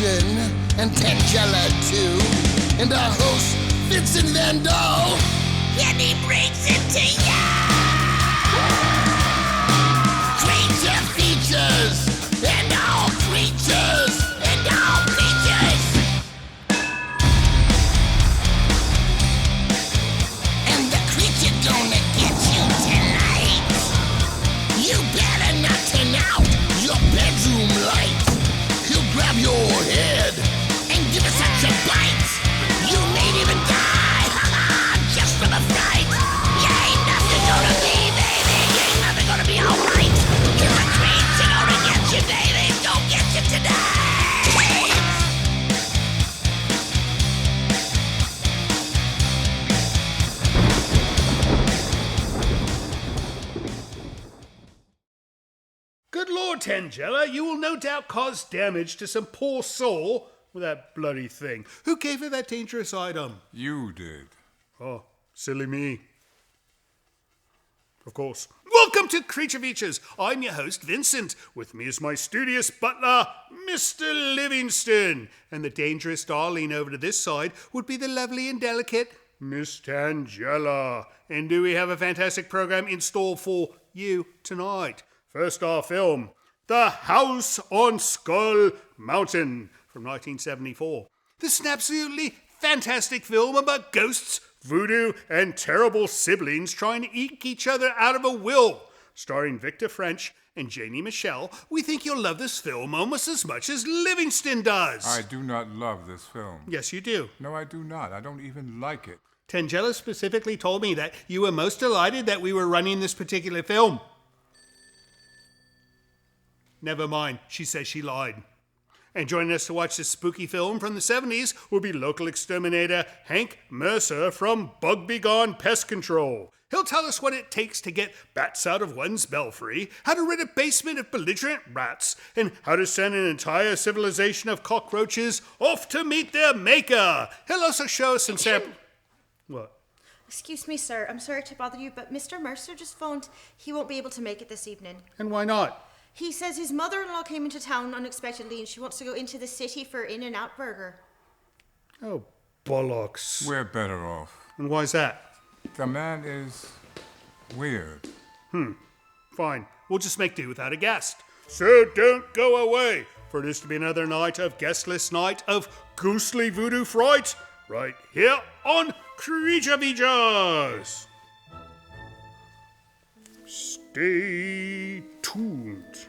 Livingston and Tangela too, and our host Vincent Van Dahl, and he brings it to ya! Creature features and all creatures and all creatures, and the creature gonna get you tonight. You better not turn out your bedroom light. He'll grab your head and give it such a bite. You may even die, just from a fright. You ain't nothing gonna be, baby. You ain't nothing gonna be alright. Cause the creature gonna get you, baby. Gonna get you tonight. Good Lord, Tangela, you will no doubt cause damage to some poor soul with that bloody thing. Who gave her that dangerous item? You did. Oh, silly me. Of course. Welcome to Creature Features. I'm your host, Vincent. With me is my studious butler, Mr. Livingston. And the dangerous darling over to this side would be the lovely and delicate Miss Tangela. And do we have a fantastic program in store for you tonight? First, our film, The House on Skull Mountain, from 1974. This is an absolutely fantastic film about ghosts, voodoo, and terrible siblings trying to eke each other out of a will. Starring Victor French and Janie Michelle, we think you'll love this film almost as much as Livingston does. I do not love this film. Yes, you do. No, I do not. I don't even like it. Tangela specifically told me that you were most delighted that we were running this particular film. Never mind, she says she lied. And joining us to watch this spooky film from the 70s will be local exterminator Hank Mercer from Bug Be Gone Pest Control. He'll tell us what it takes to get bats out of one's belfry, how to rid a basement of belligerent rats, and how to send an entire civilization of cockroaches off to meet their maker. He'll also show us some samples. What? Excuse me, sir. I'm sorry to bother you, but Mr. Mercer just phoned. He won't be able to make it this evening. And why not? He says his mother-in-law came into town unexpectedly and she wants to go into the city for In-N-Out Burger. Oh, bollocks. We're better off. And why's that? The man is weird. Fine. We'll just make do without a guest. So don't go away, for it is to be another night of guestless night of ghostly voodoo fright, right here on Creature Features. Stay tuned.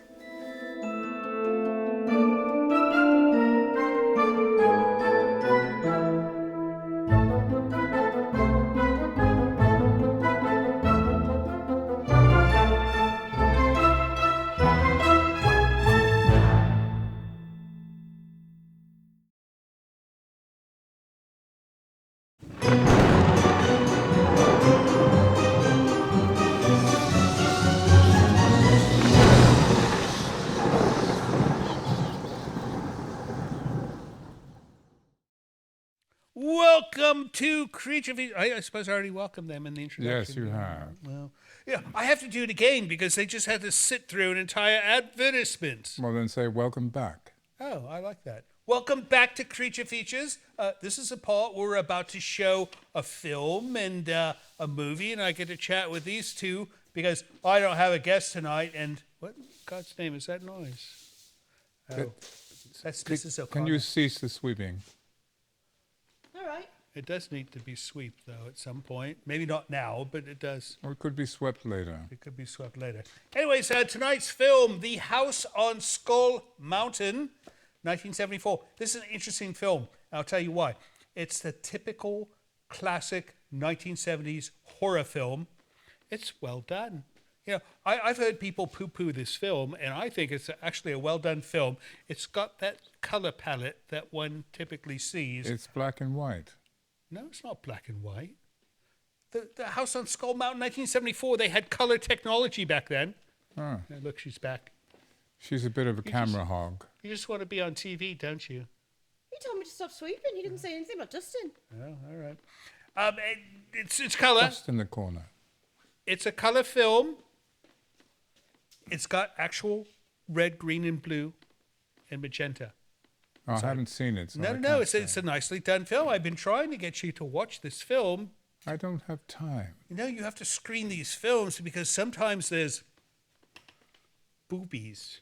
Welcome to Creature Features. I suppose I already welcomed them in the introduction. Yes, you have. Well, yeah, I have to do it again because they just had to sit through an entire advertisement. Well, then say welcome back. Oh, I like that. Welcome back to Creature Features. This is a part where we're about to show a film and a movie, and I get to chat with these two because I don't have a guest tonight. And what in God's name is that noise? Oh, this is Can you cease the sweeping? All right. It does need to be swept, though, at some point. Maybe not now, but it does. Or it could be swept later. It could be swept later. Anyways, tonight's film, The House on Skull Mountain, 1974. This is an interesting film. I'll tell you why. It's the typical classic 1970s horror film. It's well done. You know, I've heard people poo-poo this film, and I think it's actually a well-done film. It's got that color palette that one typically sees. It's black and white. No, it's not black and white. The House on Skull Mountain, 1974, they had color technology back then. Oh. Now, look, she's back. She's a bit of a camera hog. You just want to be on TV, don't you? He told me to stop sweeping. He didn't say anything about dusting. Oh, all right. It's color. Just in the corner. It's a color film. It's got actual red, green, and blue, and magenta. I haven't seen it. So No, I no, no. can't It's say. a nicely done film. I've been trying to get you to watch this film. I don't have time. You know, you have to screen these films because sometimes there's boobies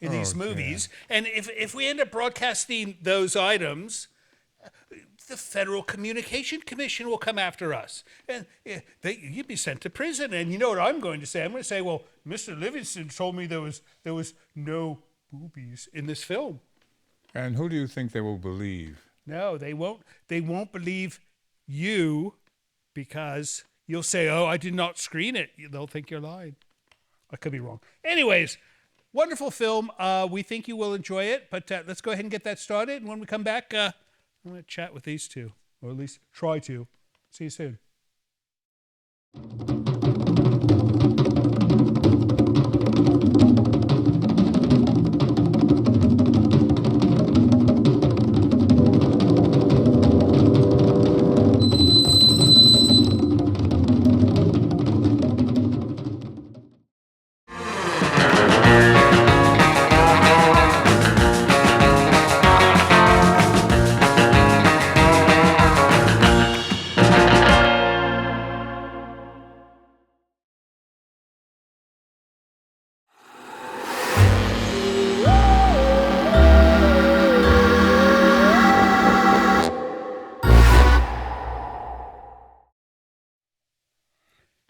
in these dear. movies. And if we end up broadcasting those items, the Federal Communication Commission will come after us. And you'd be sent to prison. And you know what I'm going to say? I'm going to say, well, Mr. Livingston told me there was no boobies in this film. And who do you think they will believe? No, they won't. They won't believe you because you'll say, oh, I did not screen it. They'll think you're lying. I could be wrong. Anyways, wonderful film. We think you will enjoy it, but let's go ahead and get that started. And when we come back, I'm going to chat with these two, or at least try to. See you soon.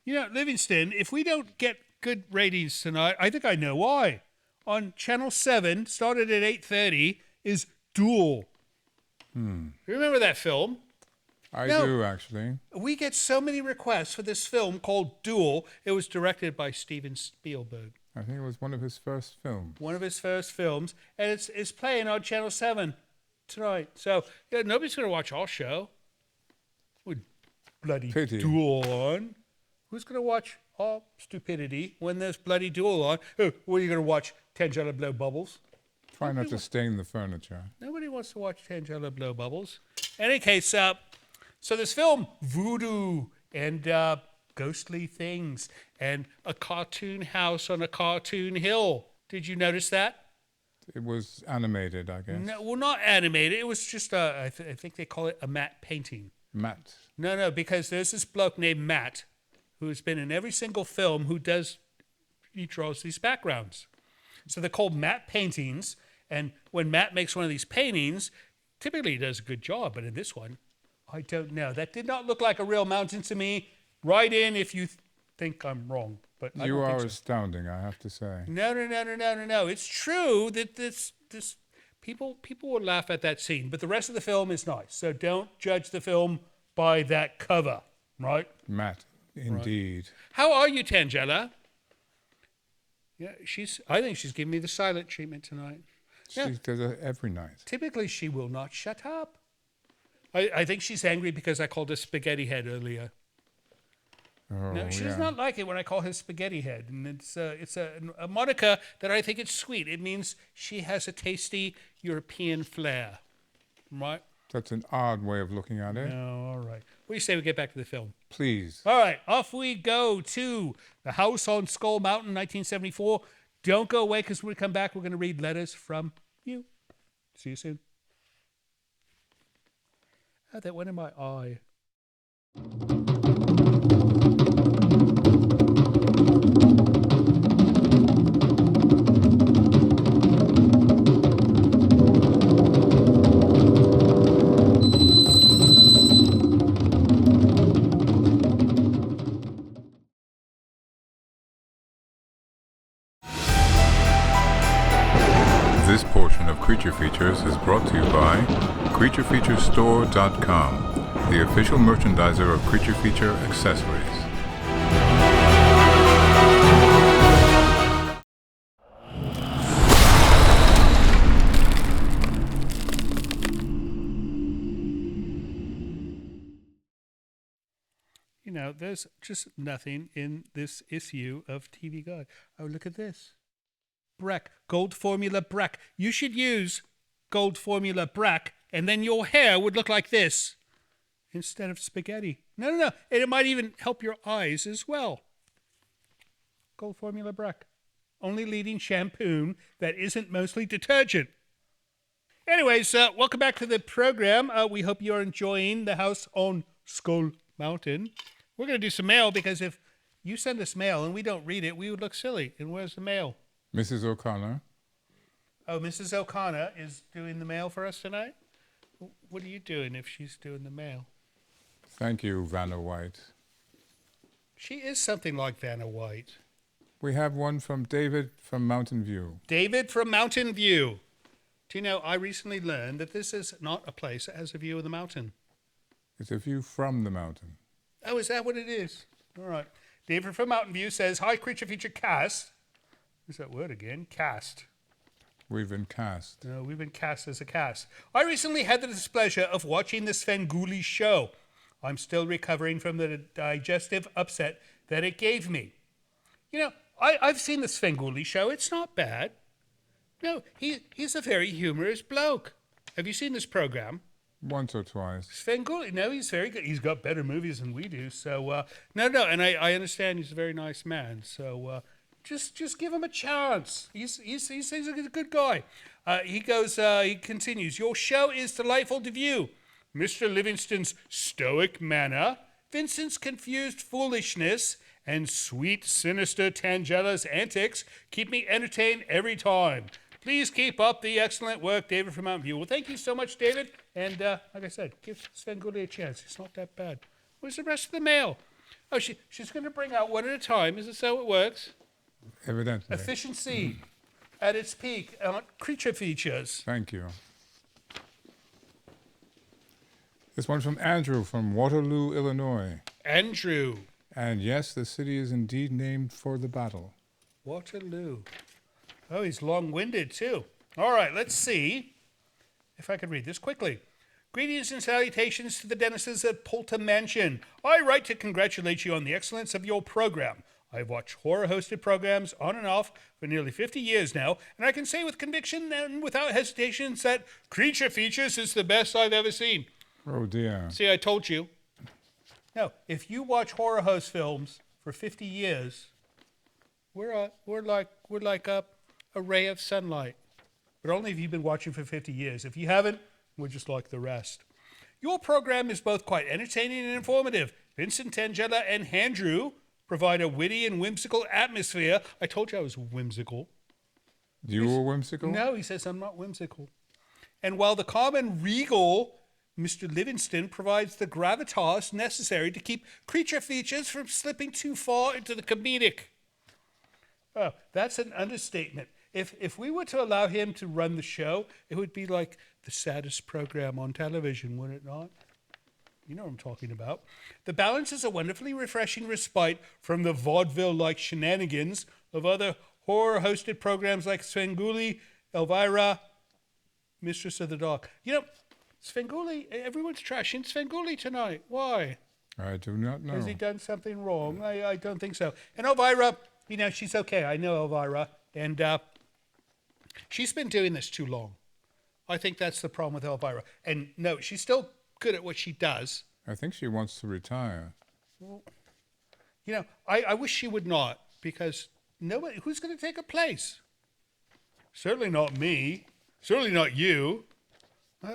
You know, Livingston, if we don't get good ratings tonight, I think I know why. On Channel 7, started at 8:30, is Duel. You remember that film? I No. do, actually. We get so many requests for this film called Duel. It was directed by Steven Spielberg, I think it was one of his first films. one of his first films, and it's playing on Channel 7 tonight. So yeah, nobody's going to watch our show with bloody Pity. Duel on. Who's going to watch our stupidity when there's bloody Duel on? Oh, what are you going to watch? Tangela blow bubbles? Try not to stain the furniture. Nobody wants to watch Tangela blow bubbles. In any case, so this film, Voodoo and ghostly things and a cartoon house on a cartoon hill. Did you notice that? It was animated, I guess. No, well, not animated. It was just, I think they call it a matte painting. Matt. No, because there's this bloke named Matt who's been in every single film he draws these backgrounds. So they're called matte paintings. And when Matt makes one of these paintings, typically he does a good job. But in this one, I don't know. That did not look like a real mountain to me. Write in if you think I'm wrong. But I You don't are think so. astounding, I have to say. No. It's true that this people will laugh at that scene, but the rest of the film is nice. So don't judge the film by that cover, right? Matt, indeed. How are you, Tangela? Yeah, I think she's giving me the silent treatment tonight. She Yeah. does it every night. Typically, she will not shut up. I think she's angry because I called her spaghetti head earlier. Oh, No, she yeah. does not like it when I call her spaghetti head, and it's a moniker that I think it's sweet. It means she has a tasty European flair, right? That's an odd way of looking at it. No, all right. What do you say we get back to the film? Please. All right, off we go to The House on Skull Mountain, 1974. Don't go away because when we come back, we're going to read letters from you. See you soon. Oh, that went in my eye. This portion of Creature Features is brought to you by CreatureFeatureStore.com, the official merchandiser of Creature Feature accessories. You know, there's just nothing in this issue of TV Guide. Oh, look at this. Breck, Gold Formula Breck. You should use Gold Formula Breck, and then your hair would look like this instead of spaghetti. No. And it might even help your eyes as well. Gold Formula Breck. Only leading shampoo that isn't mostly detergent. Anyways, welcome back to the program. We hope you're enjoying the house on Skull Mountain. We're going to do some mail because if you send us mail and we don't read it, we would look silly. And where's the mail? Mrs. O'Connor. Oh, Mrs. O'Connor is doing the mail for us tonight? What are you doing if she's doing the mail? Thank you, Vanna White. She is something like Vanna White. We have one from David from Mountain View. David from Mountain View. Do you know, I recently learned that this is not a place that has a view of the mountain. It's a view from the mountain. Oh, is that what it is? All right. David from Mountain View says, "Hi, Creature Feature Cast." What's that word again? Cast. We've been cast. No, we've been cast as a cast. I recently had the displeasure of watching the Svengoolie show. I'm still recovering from the digestive upset that it gave me. You know, I've seen the Svengoolie show. It's not bad. No, he's a very humorous bloke. Have you seen this program? Once or twice. Svengoolie, no, he's very good. He's got better movies than we do. So, no, and I understand he's a very nice man. So, just give him a chance. He's a good guy. He continues, "Your show is delightful to view. Mr. Livingston's stoic manner, Vincent's confused foolishness, and sweet, sinister Tangella's antics keep me entertained every time. Please keep up the excellent work, David from Mountain View." Well, thank you so much, David. And like I said, give Svengoolie a chance. It's not that bad. Where's the rest of the mail? Oh, she's going to bring out one at a time. Is this how it works? Evidently. Efficiency at its peak on Creature Features. Thank you. This one from Andrew from Waterloo, Illinois. Andrew. And yes, the city is indeed named for the battle. Waterloo. Oh, he's long-winded, too. All right, let's see if I can read this quickly. "Greetings and salutations to the denizens of Polta Mansion. I write to congratulate you on the excellence of your program. I've watched horror-hosted programs on and off for nearly 50 years now, and I can say with conviction and without hesitation that Creature Features is the best I've ever seen." Oh, dear. See, I told you. No, if you watch horror host films for 50 years, we're like a ray of sunlight. But only if you've been watching for 50 years. If you haven't, we're just like the rest. Your program is both quite entertaining and informative. Vincent, Tangella, and Andrew provide a witty and whimsical atmosphere. I told you I was whimsical. You were whimsical? No, he says I'm not whimsical. And while the calm and regal Mr. Livingston provides the gravitas necessary to keep Creature Features from slipping too far into the comedic. Oh, that's an understatement. If we were to allow him to run the show, it would be like the saddest program on television, would it not? You know what I'm talking about. The balance is a wonderfully refreshing respite from the vaudeville-like shenanigans of other horror-hosted programs like Svengoolie, Elvira, Mistress of the Dark. You know, Svengoolie, everyone's trashing Svengoolie tonight. Why? I do not know. Has he done something wrong? I don't think so. And Elvira, you know, she's okay. I know Elvira. And she's been doing this too long. I think that's the problem with Elvira. And no, she's still good at what she does. I think she wants to retire. Well, you know, I wish she would not, because nobody, who's going to take her place? Certainly not me. Certainly not you.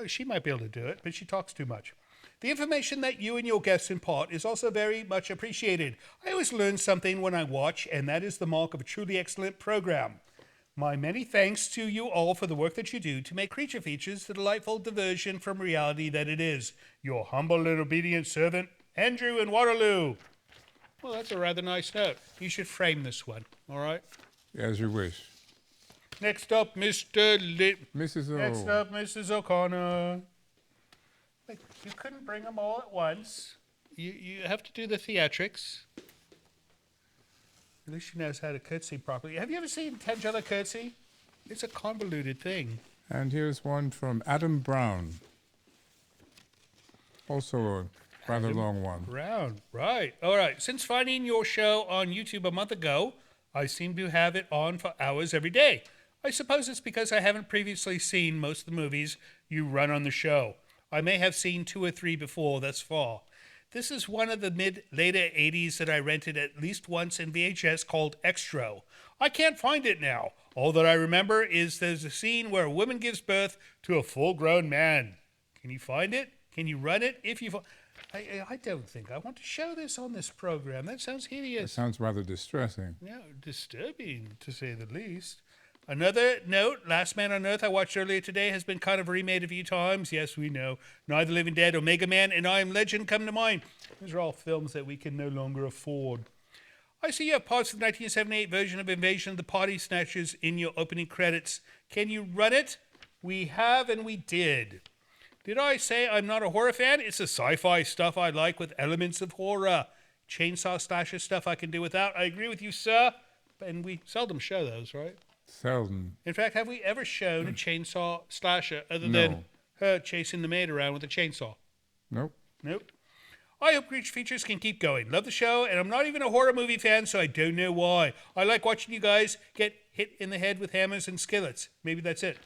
She might be able to do it, but she talks too much. The information that you and your guests impart is also very much appreciated. I always learn something when I watch, and that is the mark of a truly excellent program. My many thanks to you all for the work that you do to make Creature Features the delightful diversion from reality that it is. Your humble and obedient servant, Andrew in Waterloo. Well, that's a rather nice note. You should frame this one, all right? As you wish. Next up, Mrs. O. Next up, Mrs. O'Connor. Wait, you couldn't bring them all at once. You have to do the theatrics. At least she knows how to curtsy properly. Have you ever seen Tangella curtsy? It's a convoluted thing. And here's one from Adam Brown. Also a rather long one. Brown, right. All right. Since finding your show on YouTube a month ago, I seem to have it on for hours every day. I suppose it's because I haven't previously seen most of the movies you run on the show. I may have seen 2 or 3 before thus far. This is one of the later 80s that I rented at least once in VHS called Extra. I can't find it now. All that I remember is there's a scene where a woman gives birth to a full-grown man. Can you find it? Can you run it? If you, I don't think I want to show this on this program. That sounds hideous. It sounds rather distressing. Yeah, disturbing to say the least. Another note, Last Man on Earth I watched earlier today has been kind of remade a few times. Yes, we know. Neither Living Dead, Omega Man, and I Am Legend come to mind. Those are all films that we can no longer afford. I see you have parts of the 1978 version of Invasion of the Party Snatchers in your opening credits. Can you run it? We have and we did. Did I say I'm not a horror fan? It's the sci-fi stuff I like with elements of horror. Chainsaw slasher stuff I can do without. I agree with you, sir. And we seldom show those, right? Seldom. In fact, have we ever shown a chainsaw slasher other than her chasing the maid around with a chainsaw? Nope. Nope. I hope Creature Features can keep going. Love the show, and I'm not even a horror movie fan, so I don't know why. I like watching you guys get hit in the head with hammers and skillets. Maybe that's it.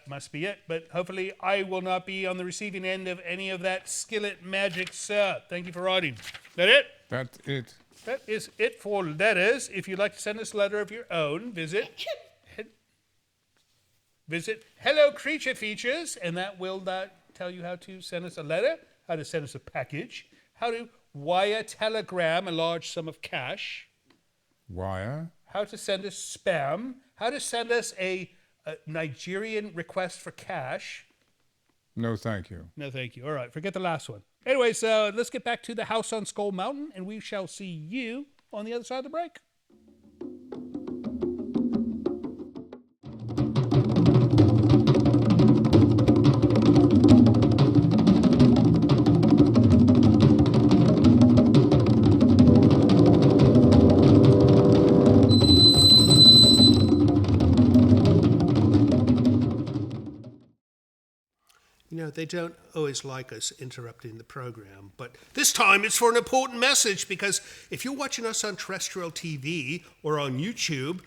Must be it, but hopefully I will not be on the receiving end of any of that skillet magic, sir. Thank you for writing. That it? That's it. That is it for letters. If you'd like to send us a letter of your own, visit Hello Creature Features, and that will tell you how to send us a letter, how to send us a package, how to wire telegram a large sum of cash, Wire? how to send us spam, how to send us a Nigerian request for cash. No, thank you. No, thank you. All right, forget the last one. Anyway, so let's get back to the house on Skull Mountain, and we shall see you on the other side of the break. You know, they don't always like us interrupting the program, but this time it's for an important message, because if you're watching us on terrestrial TV or on YouTube,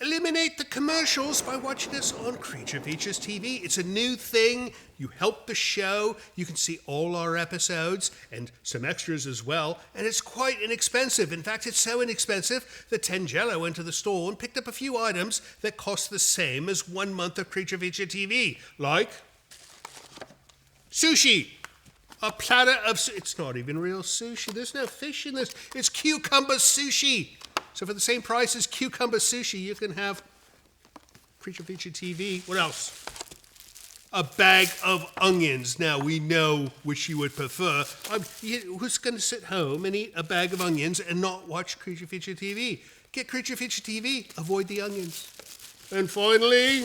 eliminate the commercials by watching us on Creature Features TV. It's a new thing. You help the show. You can see all our episodes and some extras as well, and it's quite inexpensive. In fact, it's so inexpensive that Tangelo went to the store and picked up a few items that cost the same as 1 month of Creature Feature TV, like sushi, a platter of, it's not even real sushi. There's no fish in this. It's cucumber sushi. So for the same price as cucumber sushi, you can have Creature Feature TV. What else? A bag of onions. Now, we know which you would prefer. Who's going to sit home and eat a bag of onions and not watch Creature Feature TV? Get Creature Feature TV. Avoid the onions. And finally,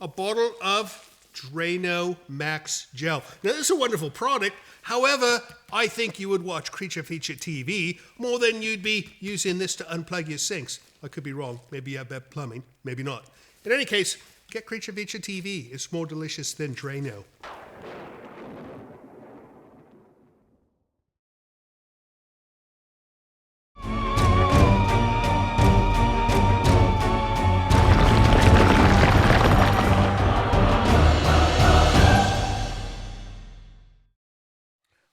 a bottle of Drano Max Gel. Now, this is a wonderful product. However, I think you would watch Creature Feature TV more than you'd be using this to unplug your sinks. I could be wrong. Maybe you have bad plumbing. Maybe not. In any case, get Creature Feature TV. It's more delicious than Drano.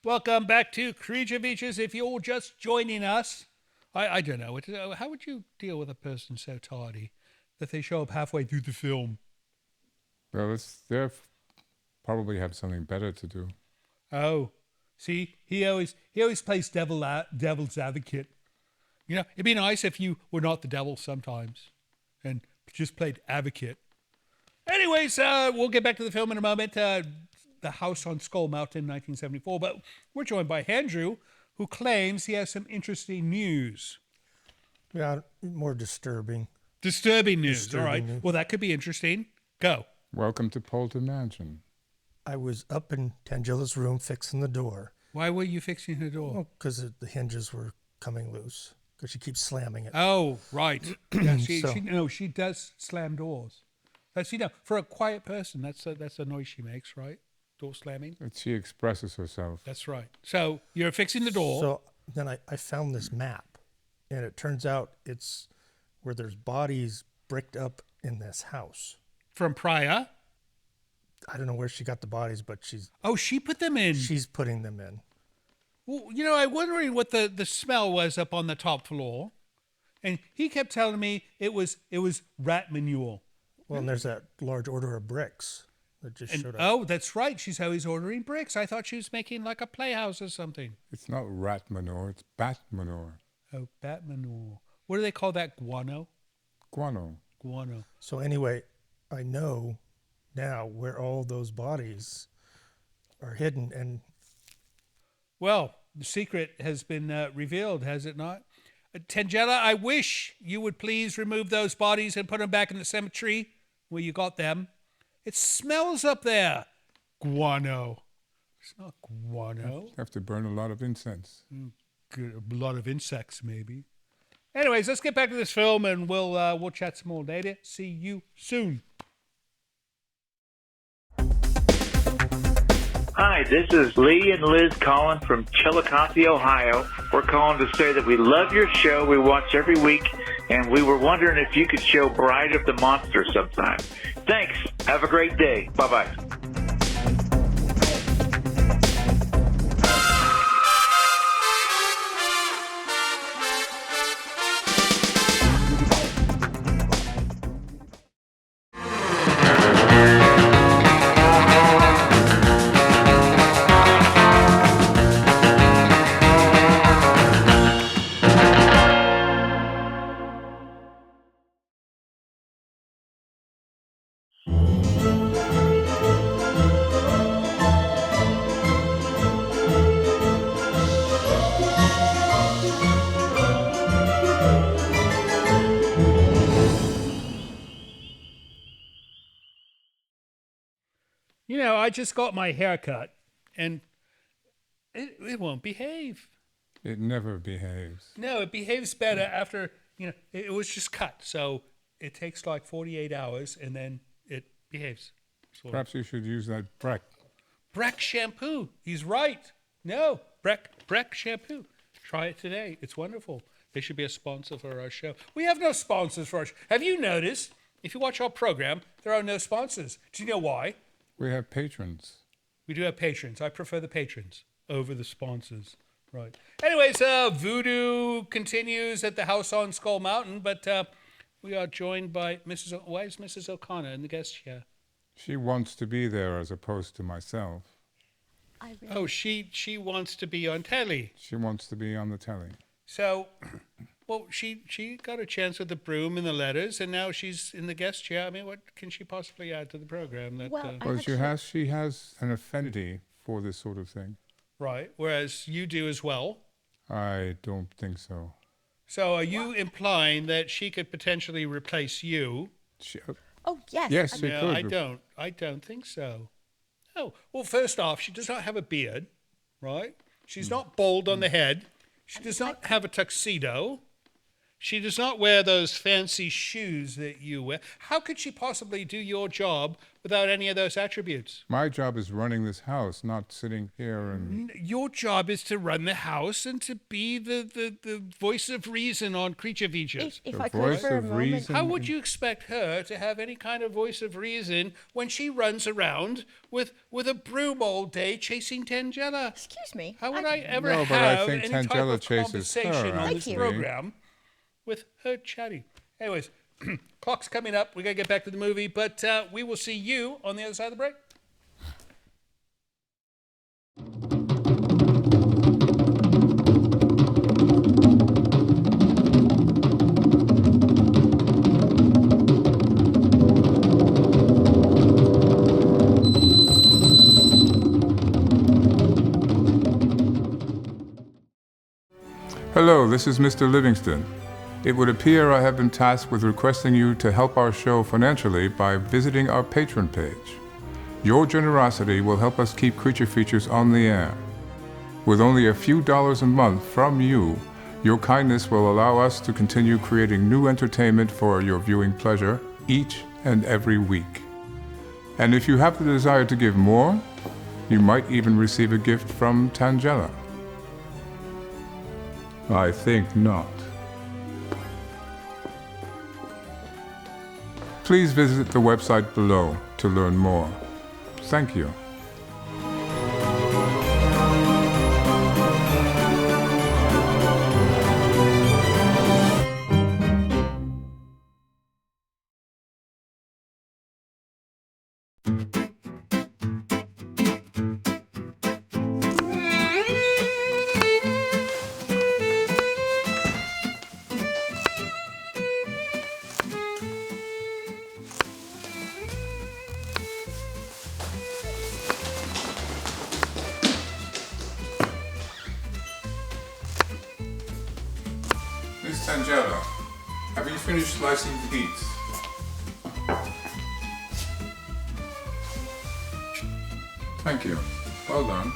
Welcome back to Creature Features. If you're just joining us, I don't know. How would you deal with a person so tardy that they show up halfway through the film? Well, they probably have something better to do. Oh, see, he always plays devil's advocate. You know, it'd be nice if you were not the devil sometimes and just played advocate. Anyways, we'll get back to the film in a moment. The House on Skull Mountain, 1974. But we're joined by Andrew, who claims he has some interesting news. Yeah, more disturbing. Disturbing news. All right. Well, that could be interesting. Go. Welcome to Polton Mansion. I was up in Tangella's room fixing the door. Why were you fixing the door? Well, because the hinges were coming loose. Because she keeps slamming it. Oh, right. Yeah, she does slam doors. See, now, for a quiet person, that's a noise she makes, right? Door slamming. But she expresses herself. That's right. So you're fixing the door. So then I found this map, and it turns out it's where there's bodies bricked up in this house. From prior? I don't know where she got the bodies, but Oh, she put them in. she's putting them in. Well, I'm wondering what the smell was up on the top floor. And he kept telling me it was rat manure. Well, and there's that large order of bricks that just And, showed up. oh, that's right. She's always ordering bricks. I thought she was making like a playhouse or something. It's not rat manure, it's bat manure. Oh, bat manure. What do they call that? Guano? Guano. Guano. So anyway, I know now where all those bodies are hidden, and Well, the secret has been revealed, has it not? Tangela, I wish you would please remove those bodies and put them back in the cemetery where you got them. It smells up there. Guano. It's not guano. You have to burn a lot of incense. Good, a lot of insects, maybe. Anyways, let's get back to this film, and we'll chat some more later. See you soon. Hi, this is Lee and Liz calling from Chillicothe, Ohio. We're calling to say that we love your show. We watch every week, and we were wondering if you could show Bride of the Monster sometime. Thanks. Have a great day. Bye-bye. I just got my hair cut, and it won't behave. It never behaves. No, it behaves better after, it was just cut. So it takes like 48 hours, and then it behaves. Perhaps you should use that Breck. Breck shampoo. He's right. No, Breck shampoo. Try it today. It's wonderful. They should be a sponsor for our show. We have no sponsors for our show. Have you noticed, if you watch our program, there are no sponsors. Do you know why? We have patrons. We do have patrons. I prefer the patrons over the sponsors. Right. Anyways, voodoo continues at the house on Skull Mountain, but we are joined by why is Mrs. O'Connor in the guest chair? She wants to be there as opposed to myself. Oh, she wants to be on telly. She wants to be on the telly. So, well, she got a chance with the broom and the letters, and now she's in the guest chair. I mean, what can she possibly add to the program? Well, she has an affinity for this sort of thing. Right, whereas you do as well. I don't think so. So are you implying that she could potentially replace you? Oh, yes. Yes, she No, could. I don't think so. Oh, well, first off, she does not have a beard, right? She's not bald on the head. She does not have a tuxedo. She does not wear those fancy shoes that you wear. How could she possibly do your job without any of those attributes? My job is running this house, not sitting here and... Your job is to run the house and to be the voice of reason on Creature Features. If The I could voice for a of moment. reason. How would you expect her to have any kind of voice of reason when she runs around with a broom all day chasing Tangela? Excuse me. How would I ever No, but I have think any type Tangela of chases her, conversation on this Thank you. program with her chatting? Anyways, clock's coming up. We got to get back to the movie, but we will see you on the other side of the break. Hello, this is Mr. Livingston. It would appear I have been tasked with requesting you to help our show financially by visiting our Patreon page. Your generosity will help us keep Creature Features on the air. With only a few dollars a month from you, your kindness will allow us to continue creating new entertainment for your viewing pleasure each and every week. And if you have the desire to give more, you might even receive a gift from Tangela. I think not. Please visit the website below to learn more. Thank you. Miss Tangella, have you finished slicing the beets? Thank you. Well done.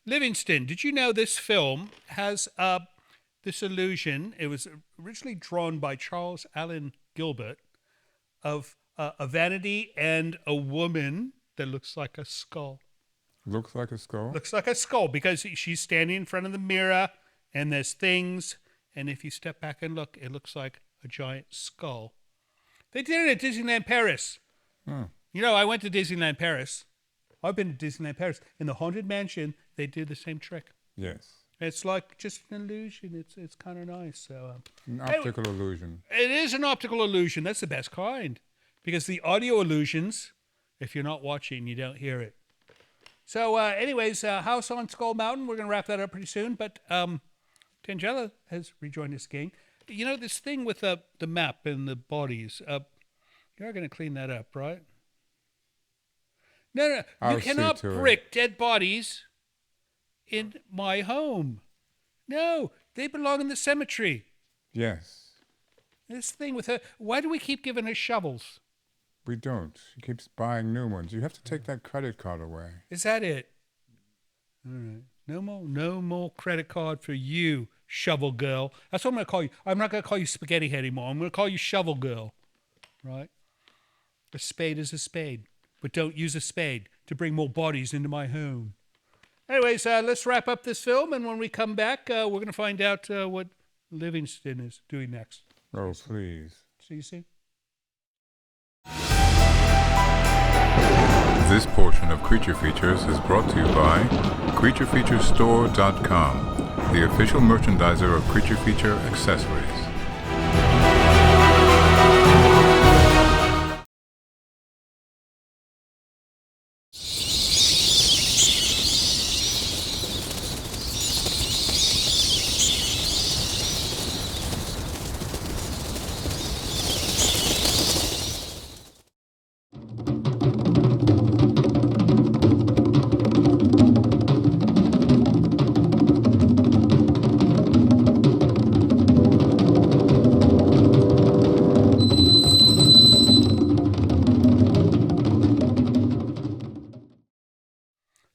Livingston, did you know this film has this illusion? It was originally drawn by Charles Allen Gilbert of a vanity and a woman that looks like a skull. Looks like a skull? Looks like a skull because she's standing in front of the mirror and there's things. And if you step back and look, it looks like a giant skull. They did it at Disneyland Paris. Oh. You know, I went to Disneyland Paris. I've been to Disneyland Paris. In the Haunted Mansion, they did the same trick. Yes. It's like just an illusion. It's kind of nice. So An optical illusion. it is an optical illusion. That's the best kind. Because the audio illusions, if you're not watching, you don't hear it. So anyways, House on Skull Mountain, we're going to wrap that up pretty soon. But Tangella has rejoined us again. You know, this thing with the map and the bodies, you're going to clean that up, right? No, I'll you see cannot to it. brick dead bodies in my home. No, they belong in the cemetery. Yes. This thing with her, why do we keep giving her shovels? We don't. She keeps buying new ones. You have to take that credit card away. Is that it? All right. No more credit card for you, shovel girl. That's what I'm going to call you. I'm not going to call you spaghetti head anymore. I'm going to call you shovel girl. Right? A spade is a spade. But don't use a spade to bring more bodies into my home. Anyways, let's wrap up this film. And when we come back, we're going to find out what Livingston is doing next. Oh, please. See you soon. This portion of Creature Features is brought to you by CreatureFeatureStore.com, the official merchandiser of Creature Feature accessories.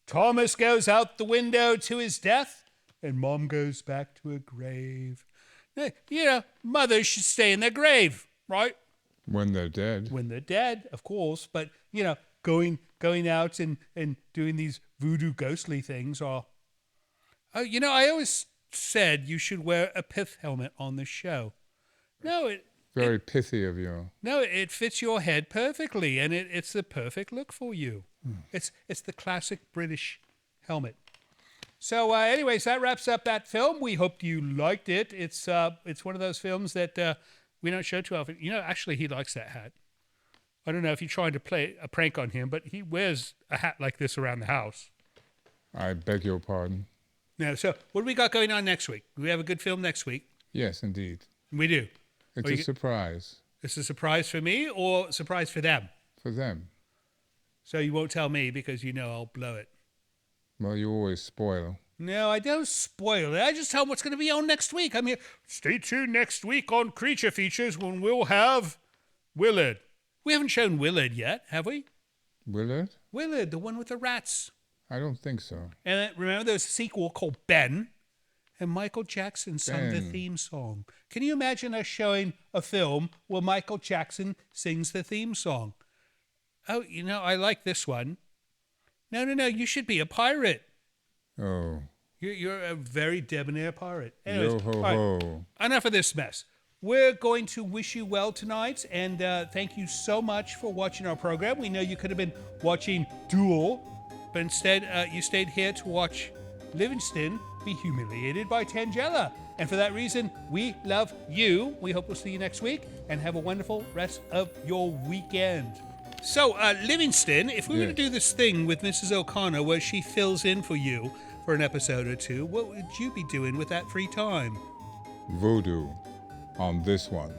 Thomas goes out the window to his death, and Mom goes back to her grave. You know, mothers should stay in their grave, right? When they're dead. When they're dead, of course. But, you know, going out and doing these voodoo ghostly things are... you know, I always said you should wear a pith helmet on the show. No, Very pithy of you. No, it fits your head perfectly, and it's the perfect look for you. It's the classic British helmet. So, anyways, that wraps up that film. We hope you liked it. It's one of those films that we don't show too often. You know, actually, he likes that hat. I don't know if you're trying to play a prank on him, but he wears a hat like this around the house. I beg your pardon. Now, so what do we got going on next week? Do we have a good film next week? Yes, indeed. We do. It's a surprise. It's a surprise for me or a surprise for them? For them. So you won't tell me because you know I'll blow it. Well, you always spoil. No, I don't spoil it. I just tell them what's going to be on next week. I mean, stay tuned next week on Creature Features when we'll have Willard. We haven't shown Willard yet, have we? Willard? Willard, the one with the rats. I don't think so. And then, remember there's a sequel called Ben? And Michael Jackson sung the Ben. theme song. Can you imagine us showing a film where Michael Jackson sings the theme song? Oh, you know, I like this one. No, you should be a pirate. Oh. You're a very debonair pirate. Anyways, Yo ho all right, ho. enough of this mess. We're going to wish you well tonight, and thank you so much for watching our program. We know you could have been watching Duel, but instead you stayed here to watch Livingston be humiliated by Tangela. And for that reason, we love you. We hope we'll see you next week, and have a wonderful rest of your weekend. So, Livingston, if we were to Yes. do this thing with Mrs. O'Connor where she fills in for you for an episode or two, what would you be doing with that free time? Voodoo on this one.